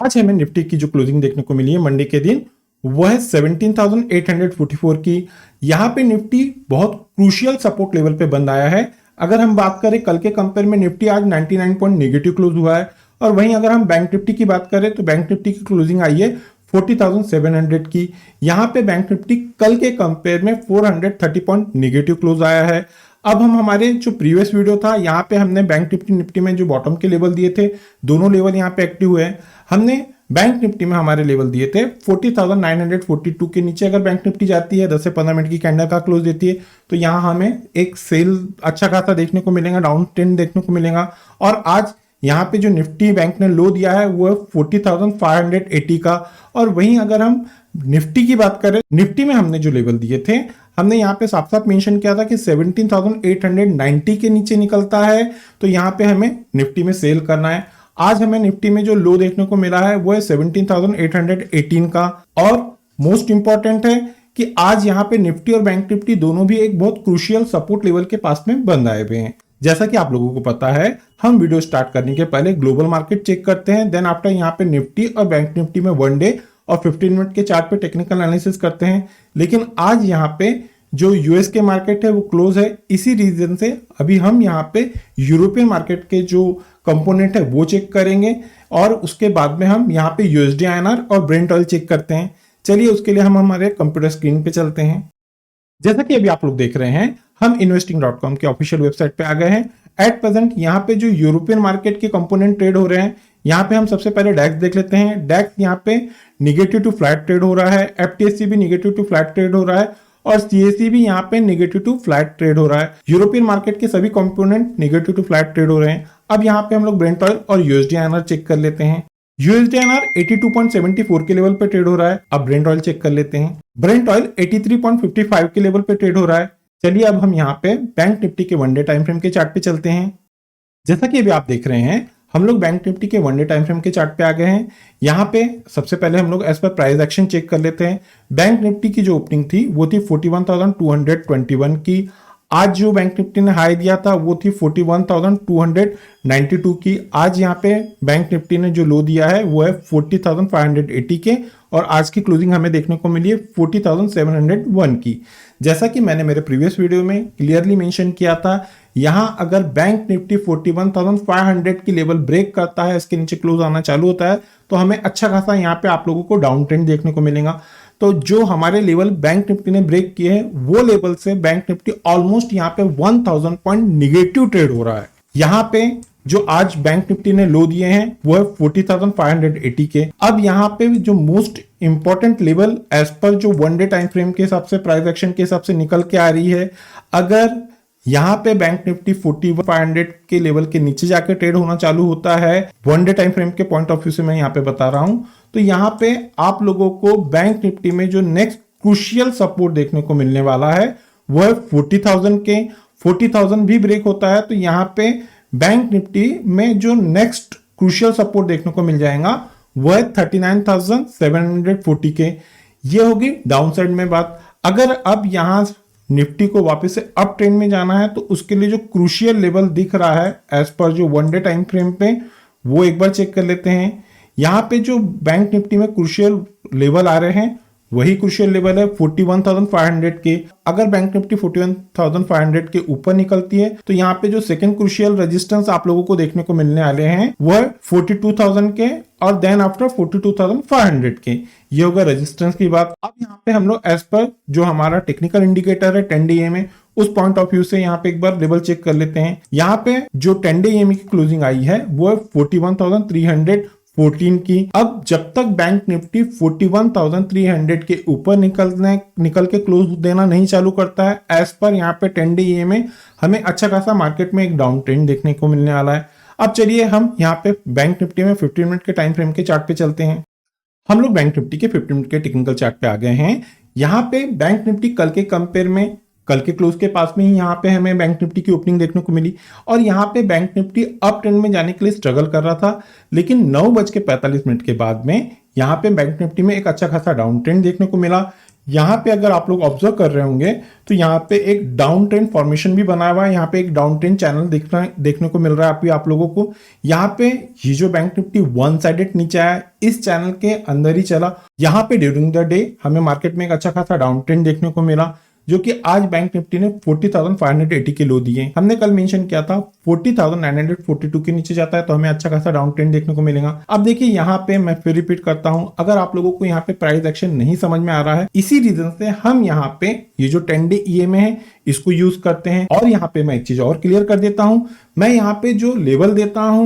आज हमें निफ्टी की जो क्लोजिंग देखने को मिली है मंडे के दिन वह है 17,844 की। यहाँ पे निफ्टी बहुत क्रूशियल सपोर्ट लेवल पे बंद आया है। अगर हम बात करें कल के कंपेयर में निफ्टी आज 99 पॉइंट नेगेटिव क्लोज हुआ है। और वहीं अगर हम बैंक निफ्टी की बात करें तो बैंक निफ्टी की क्लोजिंग आई है 40,700 की। यहाँ पे बैंक निफ्टी कल के कंपेयर में 430 पॉइंट नेगेटिव क्लोज आया है। अब हम हमारे जो प्रीवियस वीडियो था यहाँ पे हमने बैंक निफ्टी में जो बॉटम के लेवल दिए थे, दोनों लेवल यहाँ पे एक्टिव हुए हैं। हमने बैंक निफ्टी में हमारे लेवल दिए थे 40,942 के नीचे अगर बैंक निफ्टी जाती है 10 से 15 मिनट की कैंडल का क्लोज देती है तो यहाँ हमें एक सेल अच्छा खासा देखने को मिलेगा, डाउन ट्रेंड देखने को मिलेगा। और आज यहाँ पे जो निफ्टी बैंक ने लो दिया है वो है 40,580 का। और वहीं अगर हम निफ्टी की बात करें, निफ्टी में हमने जो लेवल दिए थे हमने यहाँ पे साफ साफ मेंशन किया था कि 17,890 के नीचे निकलता है तो यहाँ पे हमें निफ्टी में सेल करना है। आज हमें निफ्टी में जो लो देखने को मिला है वो है 17,818 का। और मोस्ट इंपॉर्टेंट है कि आज यहाँ पे निफ्टी और बैंक निफ्टी दोनों भी एक बहुत क्रूशियल सपोर्ट लेवल के पास में बंद आए हुए हैं। जैसा कि आप लोगों को पता है हम वीडियो स्टार्ट करने के पहले ग्लोबल मार्केट चेक करते हैं, देन आफ्टर यहाँ पे निफ्टी और बैंक निफ्टी में 1 डे और 15 मिनट के चार्ट पे टेक्निकल एनालिसिस करते हैं। लेकिन आज यहाँ पे जो यूएस के मार्केट है वो क्लोज है, इसी रीजन से अभी हम यहाँ पे यूरोपियन मार्केट के जो कंपोनेंट है वो चेक करेंगे और उसके बाद में हम यहाँ पे यूएसडी आईएनआर और ब्रेंट ऑयल चेक करते हैं। चलिए उसके लिए हम हमारे कंप्यूटर स्क्रीन पे चलते हैं। जैसा कि अभी आप लोग देख रहे हैं हम investing.com के ऑफिशियल वेबसाइट पे आ गए हैं। एट प्रेजेंट यहाँ पे जो यूरोपियन मार्केट के कंपोनेंट ट्रेड हो रहे हैं, यहाँ पे हम सबसे पहले डैक्स देख लेते हैं। डैक्स यहाँ पे निगेटिव टू फ्लैट ट्रेड हो रहा है, एफटीएससी भी निगेटिव टू फ्लैट ट्रेड हो रहा है और सीएससी भी यहाँ पे निगेटिव टू फ्लैट ट्रेड हो रहा है। यूरोपियन मार्केट के सभी component negative to flat trade हो रहे हैं। अब यहाँ पे हम लोग ब्रेंट ऑयल और यूएसडी आईएनआर चेक कर लेते हैं। यूएसडी आईएनआर 82.74 के लेवल पे ट्रेड हो रहा है। अब ब्रेंट ऑयल चेक कर लेते हैं। ब्रेंट ऑयल 83.55 के लेवल पे ट्रेड हो रहा है। चलिए अब हम यहाँ पे बैंक निफ्टी के 1 डे टाइम फ्रेम के चार्ट पे चलते हैं। जैसा कि अभी आप देख रहे हैं हम लोग बैंक निफ्टी के 1 डे टाइम फ्रेम के चार्ट पे आ गए हैं। यहाँ पे सबसे पहले हम लोग as per price action check कर लेते हैं। बैंक निफ्टी की जो ओपनिंग थी वो थी 41,221 की। आज जो बैंक निफ्टी ने हाई दिया था वो थी 41,292 की। आज यहाँ पे बैंक निफ्टी ने जो लो दिया है वो है 40,580 के और आज की क्लोजिंग हमें देखने को मिली है 40,701 की। जैसा कि मैंने मेरे प्रीवियस वीडियो में क्लियरली मेंशन किया था, यहाँ अगर बैंक निफ्टी 41,500 की लेवल ब्रेक करता है, इसके नीचे क्लोज आना चालू होता है तो हमें अच्छा खासा यहाँ पे आप लोगों को डाउन ट्रेंड देखने को मिलेगा। तो जो हमारे लेवल बैंक निफ्टी ने ब्रेक किए हैं वो लेवल से बैंक निफ्टी ऑलमोस्ट यहाँ पे 1000 पॉइंट निगेटिव ट्रेड हो रहा है। यहाँ पे जो आज बैंक निफ्टी ने लो दिए हैं वो है 40,580 के। अब यहाँ पे जो most important level as per जो 1 डे टाइम फ्रेम के हिसाब से प्राइस एक्शन के हिसाब से निकल के आ रही है, अगर यहाँ पे बैंक निफ्टी 41,500 के लेवल के नीचे जाके ट्रेड होना चालू होता है, 1 डे टाइम फ्रेम के पॉइंट ऑफ व्यू से मैं यहाँ पे बता रहा हूं, तो यहाँ पे आप लोगों को बैंक निफ्टी में जो नेक्स्ट क्रूशियल सपोर्ट देखने को मिलने वाला है वो है 40,000 के। 40,000 भी ब्रेक होता है तो यहाँ पे बैंक निफ्टी में जो नेक्स्ट क्रूशियल सपोर्ट देखने को मिल जाएगा वो है 39,740 के। ये होगी डाउन साइड में बात। अगर अब यहाँ निफ्टी को वापस से अप ट्रेंड में जाना है तो उसके लिए जो क्रूशियल लेवल दिख रहा है एज पर जो 1 डे टाइम फ्रेम पे वो एक बार चेक कर लेते हैं। यहाँ पे जो बैंक निफ्टी में क्रूशियल लेवल आ रहे हैं वही क्रूशियल लेवल है 41,500 के। अगर बैंक निफ्टी 41,500 के ऊपर निकलती है तो यहाँ पे जो सेकंड क्रूशियल रेजिस्टेंस आप लोगों को देखने को मिलने वाले हैं वो है 42,000 के और देन आफ्टर 42,500 के। ये होगा रेजिस्टेंस की बात। अब यहाँ पे हम लोग एज पर जो हमारा टेक्निकल इंडिकेटर है 10 डे में, उस पॉइंट ऑफ व्यू से यहाँ पे एक बार लेवल चेक कर लेते हैं। यहाँ पे जो 10 डे की क्लोजिंग आई है वो है 41,314 की। अब जब तक बैंक निफ्टी 41,300 के ऊपर निकल के क्लोज देना नहीं चालू करता है, एज पर यहाँ पे 10 डे में हमें अच्छा खासा मार्केट में एक डाउन ट्रेंड देखने को मिलने वाला है। अब चलिए हम यहाँ पे बैंक निफ्टी में 15 मिनट के टाइम फ्रेम के चार्ट पे चलते हैं। हम लोग बैंक निफ्टी के 15 मिनट के टेक्निकल चार्ट पे आ गए हैं। यहाँ पे बैंक निफ्टी कल के कंपेयर में कल के क्लोज के पास में ही यहाँ पे हमें बैंक निफ्टी की ओपनिंग देखने को मिली और यहाँ पे बैंक निफ्टी अप ट्रेंड में जाने के लिए स्ट्रगल कर रहा था, लेकिन 9:45 के बाद में यहाँ पे बैंक निफ्टी में एक अच्छा खासा डाउन ट्रेंड देखने को मिला। यहाँ पे अगर आप लोग ऑब्जर्व कर रहे होंगे तो यहाँ पे एक डाउन ट्रेंड फॉर्मेशन भी बना हुआ है। यहाँ पे एक डाउन ट्रेंड चैनल देखने को मिल रहा है आप लोगों को। यहाँ पे ये जो बैंक निफ्टी वन साइडेड नीचे आया, इस चैनल के अंदर ही चला। यहाँ पे ड्यूरिंग द डे हमें मार्केट में एक अच्छा खासा डाउन ट्रेंड देखने को मिला, जो कि आज बैंक निफ्टी ने 40,580 के लो दिए। हमने कल मेंशन किया था 40,942 के नीचे जाता है तो हमें अच्छा खासा डाउन ट्रेंड देखने को मिलेगा। अब देखिए यहाँ पे मैं फिर रिपीट करता हूं, अगर आप लोगों को यहाँ पे प्राइस एक्शन नहीं समझ में आ रहा है, इसी रीजन से हम यहाँ पे ये जो 10 डे ईएमए है इसको यूज करते हैं। और यहाँ पे मैं एक चीज और क्लियर कर देता हूं, मैं यहाँ पे जो लेवल देता हूं,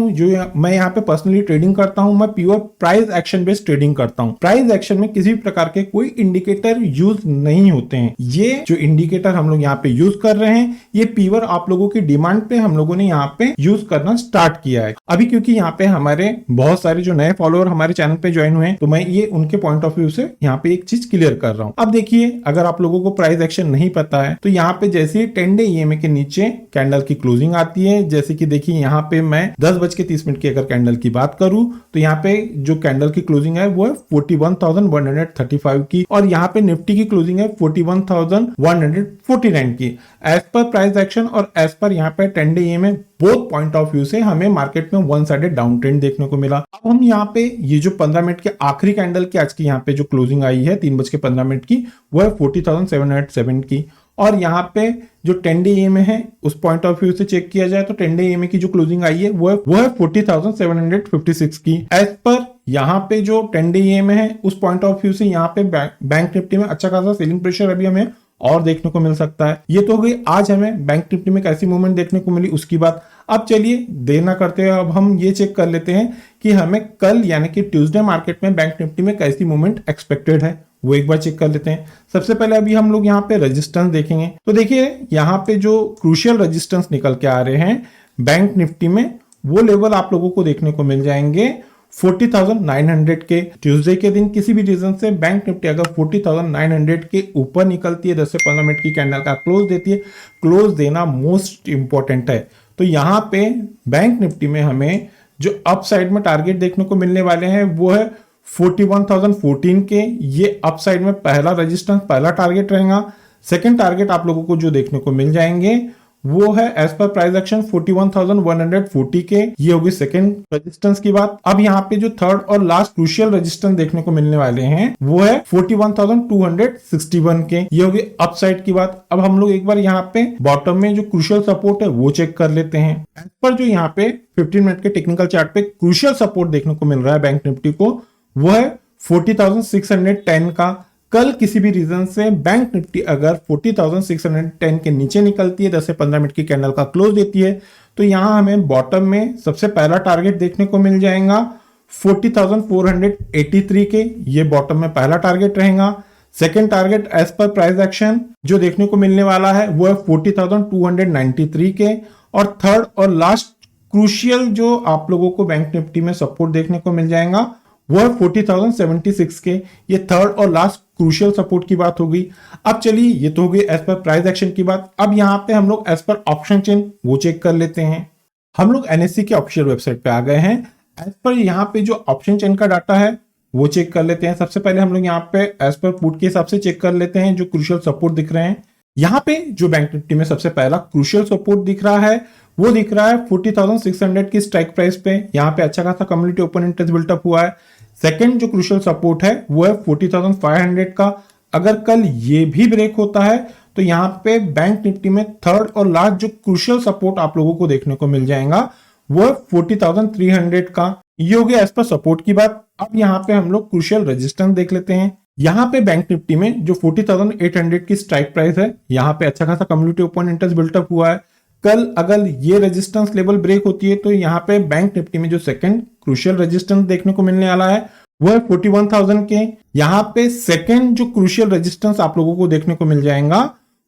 मैं यहाँ पे पर्सनली ट्रेडिंग करता हूं, मैं pure price action based trading करता हूं। प्राइस एक्शन में किसी भी प्रकार के कोई इंडिकेटर यूज नहीं होते हैं। ये जो इंडिकेटर हम लोग यहाँ पे यूज कर रहे हैं, ये प्योर आप लोगों की डिमांड पे हम लोगों ने यहाँ पे यूज करना स्टार्ट किया है। अभी क्योंकि यहाँ पे हमारे बहुत सारे जो नए फॉलोअर हमारे चैनल पे ज्वाइन हुए हैं, तो मैं ये उनके पॉइंट ऑफ व्यू से यहाँ पे एक चीज क्लियर कर रहा हूँ। अब देखिए, अगर आप लोगों को प्राइस एक्शन नहीं पता है तो यहाँ पे जैसे 10 डे ईएमए के नीचे कैंडल की क्लोजिंग आती है, जैसे कि देखिए यहाँ पे मैं 10:30 की अगर कैंडल की बात करूं तो यहाँ पे जो कैंडल की क्लोजिंग है वो है 41,135 की, और यहाँ पे निफ्टी की क्लोजिंग है 41,149 की। एज पर प्राइस एक्शन और एज पर यहाँ पे 10 day EMA both point of view से हमें मार्केट में वन साइडेड डाउन ट्रेंड देखने को मिला। अब हम यहाँ पे ये जो 15 मिनट के आखिरी कैंडल की आज की यहाँ पे जो क्लोजिंग आई है 3:15 की, वो है 40,707 की। और यहाँ पे जो 10 डे ईएमए है उस पॉइंट ऑफ व्यू से चेक किया जाए तो 10 डे ईएमए की जो क्लोजिंग आई है वो है 40,756 की। एज पर यहाँ पे जो 10 डे ईएमए है उस पॉइंट ऑफ व्यू से यहाँ पे बैंक निफ्टी में अच्छा खासा सेलिंग प्रेशर अभी हमें और देखने को मिल सकता है। ये तो हो गई आज हमें बैंक निफ्टी में कैसी मूवमेंट देखने को मिली उसकी बात। अब चलिए देर ना करते हुए अब हम ये चेक कर लेते हैं कि हमें कल यानी कि ट्यूसडे मार्केट में बैंक निफ्टी में कैसी मूवमेंट एक्सपेक्टेड है, वो एक बार चेक कर लेते हैं। सबसे पहले अभी हम लोग यहाँ पे रेजिस्टेंस देखेंगे तो देखिए यहाँ पे जो क्रूशियल रेजिस्टेंस निकल के आ रहे हैं बैंक निफ्टी में, वो लेवल आप लोगों को देखने को मिल जाएंगे 40,900 के। ट्यूसडे के दिन किसी भी रीजन से बैंक निफ्टी अगर 40,900 के ऊपर निकलती है, 10 से 15 मिनट की कैंडल का क्लोज देती है, क्लोज देना मोस्ट इंपॉर्टेंट है। तो यहाँ पे बैंक निफ्टी में हमें जो अप साइड में टारगेट देखने को मिलने वाले हैं वो है 41,014 के। ये अप साइड में पहला रेजिस्टेंस, पहला टारगेट रहेगा। सेकंड टारगेट आप लोगों को जो देखने को मिल जाएंगे वो है एज पर प्राइस एक्शन 41,140 के। ये होगी सेकंड रेजिस्टेंस की बात। अब यहाँ पे जो थर्ड और लास्ट क्रूशियल रेजिस्टेंस देखने को मिलने वाले हैं वो है 41,261 के। ये होगी अपसाइड की बात। अब हम लोग एक बार यहाँ पे बॉटम में जो क्रूशियल सपोर्ट है वो चेक कर लेते हैं। एज पर जो यहाँ पे 15 मिनट के टेक्निकल चार्ट पे क्रूशियल सपोर्ट देखने को मिल रहा है बैंक निफ्टी को, वो है 40,610 का। कल किसी भी रीजन से बैंक निफ्टी अगर 40,610 के नीचे निकलती है, 10 से 15 मिनट की कैंडल का क्लोज देती है, तो यहां हमें बॉटम में सबसे पहला टारगेट देखने को मिल जाएगा 40,483 के। ये बॉटम में पहला टारगेट रहेगा। Second target as per price action जो देखने को मिलने वाला है वो है 40,293 के। और थर्ड और लास्ट क्रूशियल जो आप लोगों को बैंक निफ्टी में सपोर्ट देखने को मिल जाएगा वो है 40,076 के। ये थर्ड और लास्ट क्रूशियल सपोर्ट की बात होगी। अब चलिए, ये तो हो गई एज पर प्राइस एक्शन की बात। अब यहाँ पे हम लोग एज पर ऑप्शन चेन वो चेक कर लेते हैं। हम लोग एनएससी के ऑफिशियल वेबसाइट पे आ गए हैं। एज पर यहाँ पे जो ऑप्शन चेन का डाटा है वो चेक कर लेते हैं। सबसे पहले हम लोग यहाँ पे एज पर पुट के हिसाब से चेक कर लेते हैं जो क्रूशियल सपोर्ट दिख रहे हैं। यहाँ पे जो बैंक निफ्टी में सबसे पहला क्रूशियल सपोर्ट दिख रहा है वो दिख रहा है 40,600 की स्ट्राइक प्राइस पे। यहाँ पे अच्छा खासा कम्युनिटी ओपन इंटरेस्ट बिल्टअप हुआ है। सेकंड जो क्रूशियल सपोर्ट है वो है 40,500 का। अगर कल ये भी ब्रेक होता है तो यहाँ पे बैंक निफ्टी में थर्ड और लास्ट जो क्रूशियल सपोर्ट आप लोगों को देखने को मिल जाएगा वो है 40,300 का। ये हो गया एज पर सपोर्ट की बात। अब यहाँ पे हम लोग क्रूशियल रेजिस्टेंस देख लेते हैं। यहाँ पे बैंक निफ्टी में जो 40,800 की स्ट्राइक प्राइस है, यहाँ पे अच्छा खासा कम्युनिटी ओपन इंटरेस्ट बिल्टअप हुआ है। कल अगर ये रेजिस्टेंस लेवल ब्रेक होती है तो यहाँ पे बैंक निफ्टी में जो सेकंड क्रूशियल रेजिस्टेंस देखने को मिलने वाला है वो है 41,000 के। यहाँ पे सेकंड जो क्रूशियल रेजिस्टेंस आप लोगों को देखने को मिल जाएगा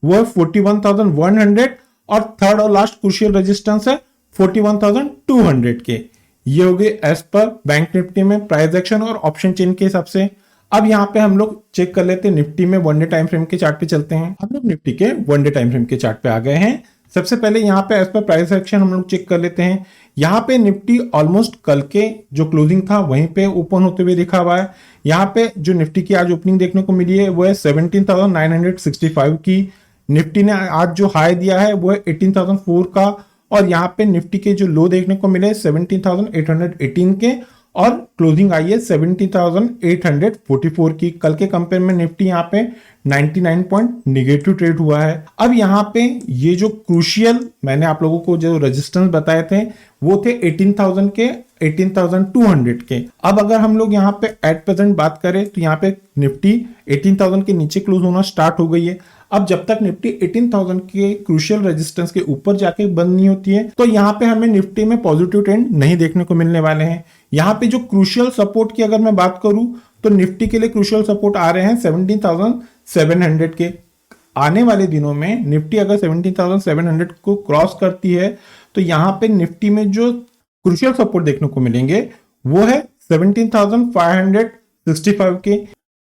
वो है 41,100 और थर्ड और लास्ट क्रूशियल रेजिस्टेंस है 41,200 के। ये हो गए एज पर बैंक निफ्टी में प्राइस एक्शन और ऑप्शन चेन के हिसाब से। अब यहाँ पे हम लोग चेक कर लेते हैं निफ्टी में वन डे टाइम फ्रेम के चार्ट पे चलते हैं। हम लोग निफ्टी के वन डे टाइम फ्रेम के चार्ट पे आ गए हैं। सबसे पहले यहाँ पे एज पर प्राइस एक्शन हम लोग चेक कर लेते हैं। यहाँ पे निफ्टी ऑलमोस्ट कल के जो क्लोजिंग था वहीं पे ओपन होते हुए दिखा हुआ है। यहाँ पे जो निफ्टी की आज ओपनिंग देखने को मिली है वो है 17,965 की। निफ्टी ने आज जो हाई दिया है वो है 18,004 का, और यहाँ पे निफ्टी के जो लो देखने को मिले 17,818 के, और क्लोजिंग आई है 17,844 की। कल के कंपेयर में निफ्टी यहाँ पे 99 पॉइंट निगेटिव ट्रेड हुआ है। अब यहाँ पे ये जो क्रूशियल मैंने आप लोगों को जो रेजिस्टेंस बताए थे वो थे 18,000 के, 18,200 के। अब अगर हम लोग यहाँ पे एट प्रेजेंट बात करें तो यहाँ पे निफ्टी 18,000 के नीचे क्लोज होना स्टार्ट हो गई है। अब जब तक निफ्टी 18,000 के क्रूशियल रेजिस्टेंस के ऊपर जाके बंद नहीं होती है तो यहाँ पे हमें निफ्टी में पॉजिटिव ट्रेंड नहीं देखने को मिलने वाले हैं। यहाँ पे जो क्रूशियल सपोर्ट की अगर मैं बात करूं तो निफ्टी के लिए क्रूशियल सपोर्ट आ रहे हैं 17,700 के। आने वाले दिनों में निफ्टी अगर 17,700 को क्रॉस करती है तो यहाँ पे निफ्टी में जो क्रूशियल सपोर्ट देखने को मिलेंगे वो है 17,565 के।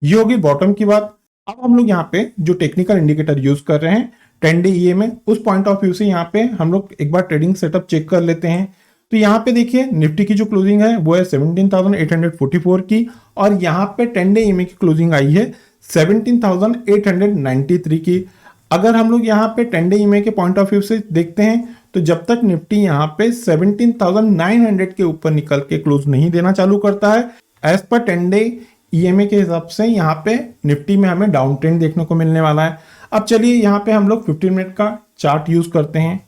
ये होगी बॉटम की बात। अब हम लोग यहाँ पे जो टेक्निकल इंडिकेटर यूज कर रहे हैं 10 डे ईएमए, उस पॉइंट ऑफ व्यू से यहाँ पे हम लोग एक बार ट्रेडिंग सेटअप चेक कर लेते हैं। तो यहाँ पे देखिए निफ्टी की जो क्लोजिंग है वो है 17,844 की, और यहाँ पे 10 डे ईएमए की क्लोजिंग आई है 17,893 की। अगर हम लोग यहाँ पे 10 डे ईएमए के पॉइंट ऑफ व्यू से देखते हैं तो जब तक निफ्टी यहाँ पे 17,900 के ऊपर निकल के क्लोज नहीं देना चालू करता है, एज पर 10 डे ईएमए के हिसाब से यहाँ पे निफ्टी में हमें डाउन ट्रेंड देखने को मिलने वाला है। अब चलिए यहाँ पे हम लोग 15 मिनट का चार्ट यूज करते हैं।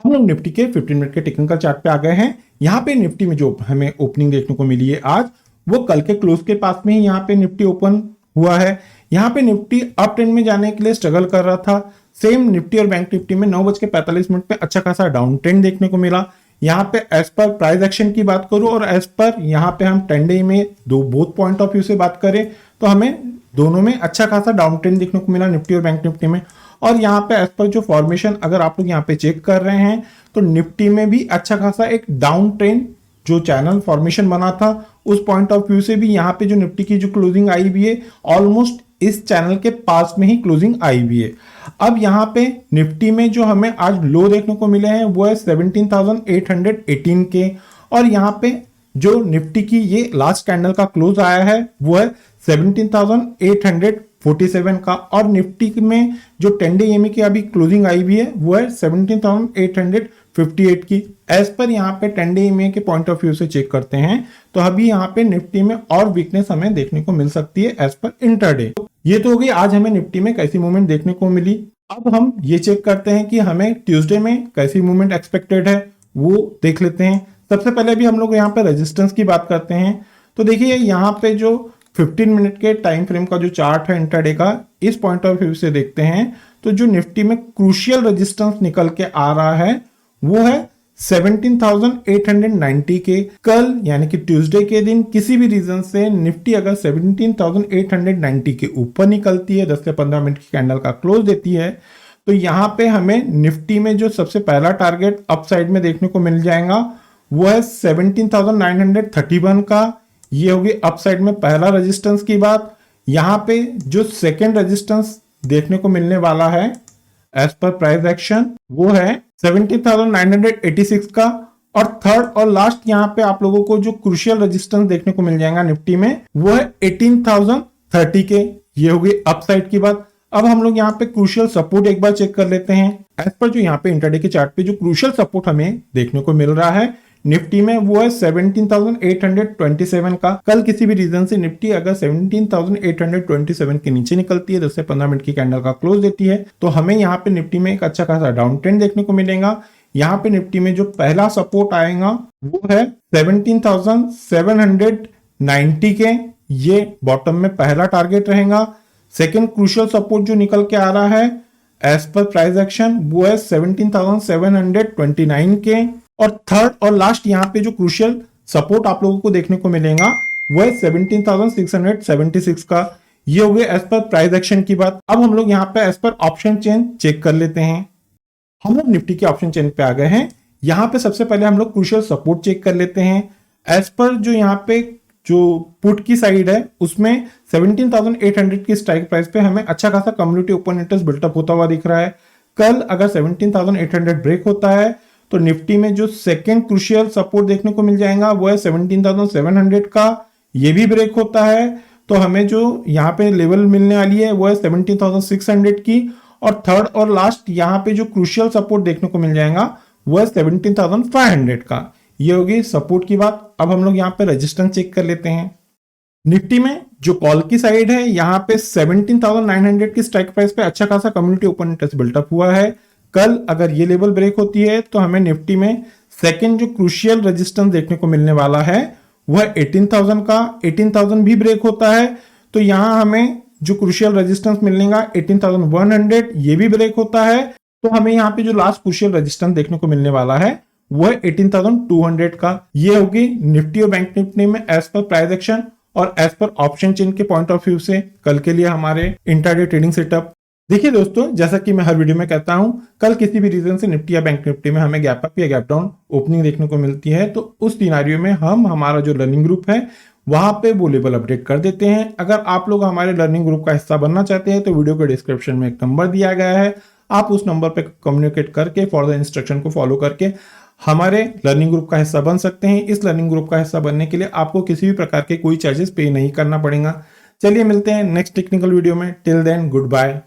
हम लोग निफ्टी के 15 मिनट के टेक्निकल चार्ट पे आ गए हैं। यहाँ पे निफ्टी में जो हमें ओपनिंग देखने को मिली है आज, वो कल के क्लोज के पास में ही यहाँ पे निफ्टी ओपन हुआ है। यहाँ पे निफ्टी अप ट्रेंड में जाने के लिए स्ट्रगल कर रहा था। सेम निफ्टी और बैंक निफ्टी में 9:45 पे अच्छा खासा डाउन ट्रेंड देखने को मिला। यहाँ पे एज पर प्राइस एक्शन की बात करूं और एज पर यहाँ पे हम 10 डे में बोथ पॉइंट ऑफ व्यू से बात करें तो हमें दोनों में अच्छा खासा डाउन ट्रेंड देखने को मिला, निफ्टी और बैंक निफ्टी में। और यहाँ पे एज पर जो फॉर्मेशन अगर आप लोग यहाँ पे चेक कर रहे हैं तो निफ्टी में भी अच्छा खासा एक डाउन ट्रेंड जो चैनल फॉर्मेशन बना था उस पॉइंट ऑफ व्यू से भी यहाँ पे जो निफ्टी की जो क्लोजिंग आई भी है ऑलमोस्ट इस चैनल के पास में ही क्लोजिंग आई भी है। अब यहाँ पे निफ्टी में जो हमें आज लो देखने को मिले हैं वो है 17,818 के, और यहाँ पे जो निफ्टी की ये लास्ट कैंडल का क्लोज आया है वो है 17,847 का, और निफ्टी में जो 10 डे ईएमए की अभी क्लोजिंग आई भी है वो है 17,858 की। एज पर यहाँ पे 10 डे ईएमए के पॉइंट ऑफ व्यू से चेक करते हैं तो अभी यहाँ पे निफ्टी में और वीकनेस हमें देखने को मिल सकती है एज पर इंटरडे। ये तो हो गई आज हमें निफ्टी में कैसी मूवमेंट देखने को मिली। अब हम ये चेक करते हैं कि हमें ट्यूसडे में कैसी मूवमेंट एक्सपेक्टेड है, वो देख लेते हैं। सबसे पहले भी हम लोग यहाँ पे रेजिस्टेंस की बात करते हैं तो देखिए यहाँ पे जो 15 मिनट के टाइम फ्रेम का जो चार्ट है इंटरडे का, इस पॉइंट ऑफ व्यू से देखते हैं तो जो निफ्टी में क्रूशियल रेजिस्टेंस निकल के आ रहा है वो है 17,890 के। कल यानी कि ट्यूसडे के दिन किसी भी रीजन से निफ्टी अगर 17,890 के ऊपर निकलती है, 10 से 15 मिनट की कैंडल का क्लोज देती है, तो यहाँ पे हमें निफ्टी में जो सबसे पहला टारगेट अप साइड में देखने को मिल जाएगा वो है 17,931 का। ये होगी अप साइड में पहला रेजिस्टेंस की बात। यहाँ पे जो सेकेंड रेजिस्टेंस देखने को मिलने वाला है एज पर प्राइस एक्शन वो है 17,986 का, और थर्ड और लास्ट यहाँ पे आप लोगों को जो क्रूशियल रेजिस्टेंस देखने को मिल जाएगा निफ्टी में वो है 18,030 के। ये होगी अप साइड की बात। अब हम लोग यहाँ पे क्रूशियल सपोर्ट एक बार चेक कर लेते हैं। एज पर जो यहाँ पे इंटरडे के चार्ट पे जो क्रूशियल सपोर्ट हमें देखने को मिल रहा है निफ्टी में वो है 17,827 का। कल किसी भी रीजन से निफ्टी अगर 17,827 के नीचे निकलती है, 10 से 15 मिनट की कैंडल का क्लोज देती है, तो हमें यहाँ पे निफ्टी में एक अच्छा खासा डाउन ट्रेंड देखने को मिलेगा। यहाँ पे निफ्टी में जो पहला सपोर्ट आएगा वो है 17,790 के। ये बॉटम में पहला टारगेट रहेगा। सेकेंड क्रूशियल सपोर्ट जो निकल के आ रहा है एज पर प्राइस एक्शन वो है 17,729 के, और थर्ड और लास्ट यहाँ पे जो क्रूशियल सपोर्ट आप लोगों को देखने को मिलेगा वो है 17,676 का। ये हो गया एज पर प्राइस एक्शन की बात। अब हम लोग यहाँ पे as per option chain check कर लेते हैं। हम लोग निफ्टी के ऑप्शन चेन पे आ गए हैं। यहाँ पे सबसे पहले हम लोग क्रूशियल सपोर्ट चेक कर लेते हैं। एज पर जो यहाँ पे जो पुट की साइड है उसमें 17,800 की स्ट्राइक प्राइस पे हमें अच्छा खासा कम्युनिटी ओपन इंटरेस्ट बिल्टअप होता हुआ दिख रहा है। कल अगर 17,800 ब्रेक होता है तो निफ्टी में जो सेकेंड क्रूशियल सपोर्ट देखने को मिल जाएगा वो है 17,700 का। ये भी ब्रेक होता है तो हमें जो यहाँ पे लेवल मिलने वाली है वो है 17,600 की। और थर्ड और लास्ट यहाँ पे जो क्रूशियल सपोर्ट देखने को मिल जाएगा वो है 17,500 का। ये होगी सपोर्ट की बात। अब हम लोग यहाँ पे रेजिस्टेंस चेक कर लेते हैं। निफ्टी में जो कॉल की साइड है यहाँ पे 17,900 की स्ट्राइक प्राइस पे अच्छा खासा कम्युनिटी ओपन इंटरेस्ट बिल्टअप हुआ है। कल अगर ये लेवल ब्रेक होती है तो हमें निफ्टी में सेकेंड जो क्रूशियल रेजिस्टेंस देखने को मिलने वाला है वह 18,000 का। 18,000 भी ब्रेक होता है तो यहाँ हमें जो क्रूशियल रेजिस्टेंस मिलेगा 18,100, ये भी ब्रेक होता है तो हमें यहाँ पे जो लास्ट क्रूशियल रेजिस्टेंस देखने को मिलने वाला है वो है 18,200 का। ये होगी निफ्टी और बैंक निफ्टी में एज पर प्राइस एक्शन और एज पर ऑप्शन चेन के पॉइंट ऑफ व्यू से कल के लिए हमारे इंट्राडे ट्रेडिंग सेटअप। देखिए दोस्तों, जैसा कि मैं हर वीडियो में कहता हूं, कल किसी भी रीजन से निफ्टी या बैंक निफ्टी में हमें गैप अप या गैप डाउन ओपनिंग देखने को मिलती है तो उस सिनेरियो में हम हमारा जो लर्निंग ग्रुप है वहां पे वो लेवल अपडेट कर देते हैं। अगर आप लोग हमारे लर्निंग ग्रुप का हिस्सा बनना चाहते हैं तो वीडियो के डिस्क्रिप्शन में एक नंबर दिया गया है, आप उस नंबर पे कम्युनिकेट करके फॉर द इंस्ट्रक्शन को फॉलो करके हमारे लर्निंग ग्रुप का हिस्सा बन सकते हैं। इस लर्निंग ग्रुप का हिस्सा बनने के लिए आपको किसी भी प्रकार के कोई चार्जेस पे नहीं करना पड़ेगा। चलिए मिलते हैं नेक्स्ट टेक्निकल वीडियो में। Till then good bye.